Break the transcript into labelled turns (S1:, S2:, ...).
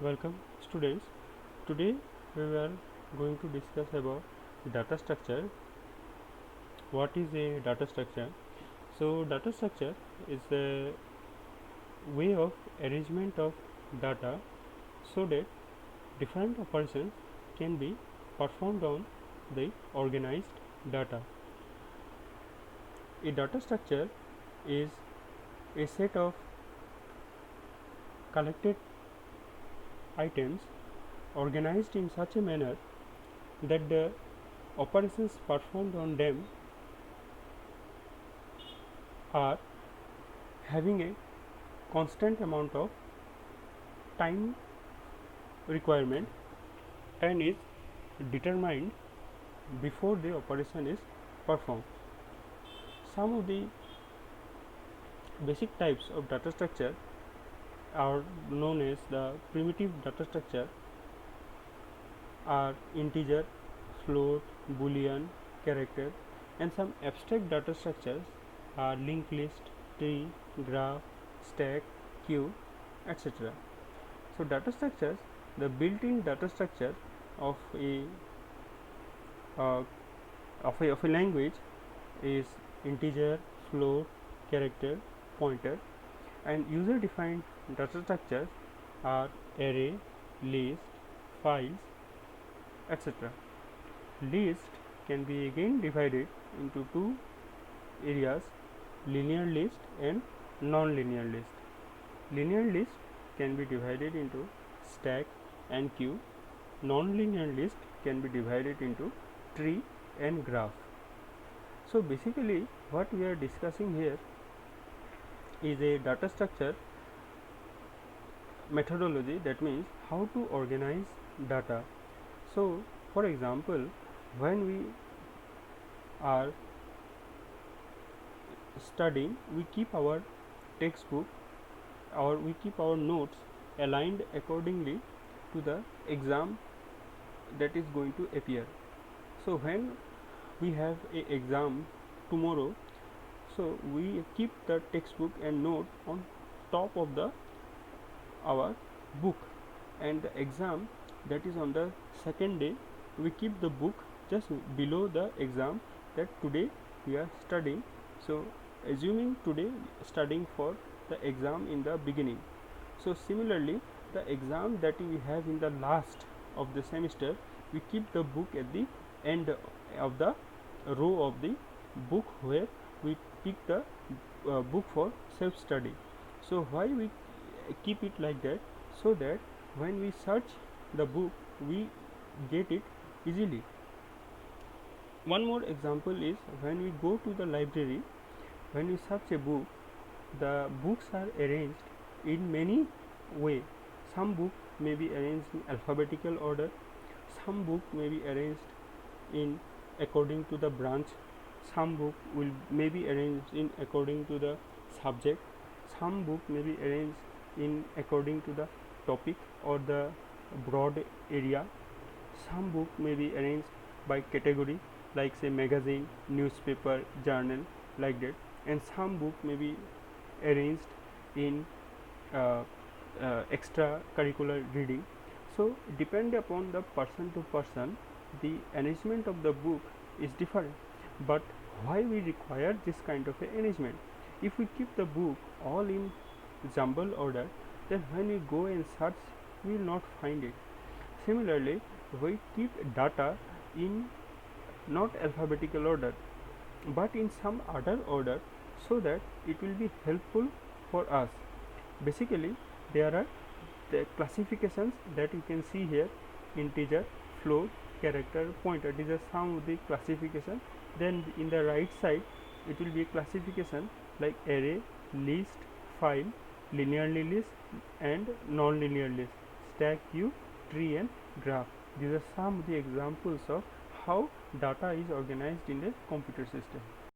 S1: Welcome students. Today we are going to discuss about data structure. What is a data structure? So data structure is a way of arrangement of data so that different operations can be performed on the organized data. A data structure is a set of collected items organized in such a manner that the operations performed on them are having a constant amount of time requirement and is determined before the operation is performed. Some of the basic types of data structure are known as the primitive data structure are integer, float, boolean, character, and some abstract data structures are linked list, tree, graph, stack, queue, etc. So data structures, the built-in data structure of a uh, of a language is integer, float, character, pointer, and user-defined data structures are array, list, files, etc. List can be again divided into two areas, linear list and non-linear list. Linear list can be divided into stack and queue. Non-linear list can be divided into tree and graph. So basically what we are discussing here is a data structure methodology, that means how to organize data. So for example, when we are studying, we keep our textbook or we keep our notes aligned accordingly to the exam that is going to appear. So when we have a exam tomorrow, so we keep the textbook and note on top of the our book, and the exam that is on the second day, we keep the book just below the exam that today we are studying. So assuming today studying for the exam in the beginning, so similarly the exam that we have in the last of the semester, we keep the book at the end of the row of the book where we pick the book for self study. So why we keep it like that? So that when we search the book, we get it easily. One more example is when we go to the library, when we search a book, the books are arranged in many way. Some book may be arranged in alphabetical order, some book may be arranged in according to the branch, some book will may be arranged in according to the subject, some book may be arranged in according to the topic or the broad area, some book may be arranged by category like say magazine, newspaper, journal, like that, and some book may be arranged in extra curricular reading. So depend upon the person to person, the arrangement of the book is different. But why we require this kind of a arrangement? If we keep the book all in jumble order, then when we go and search, we will not find it. Similarly, we keep data in not alphabetical order but in some other order, so that it will be helpful for us. Basically there are the classifications that you can see here: integer, float, character, pointer. These are some of the classification. Then in the right side it will be a classification like array, list, file, linearly list and non-linear list, stack, queue, tree and graph. These are some of the examples of how data is organized in a computer system.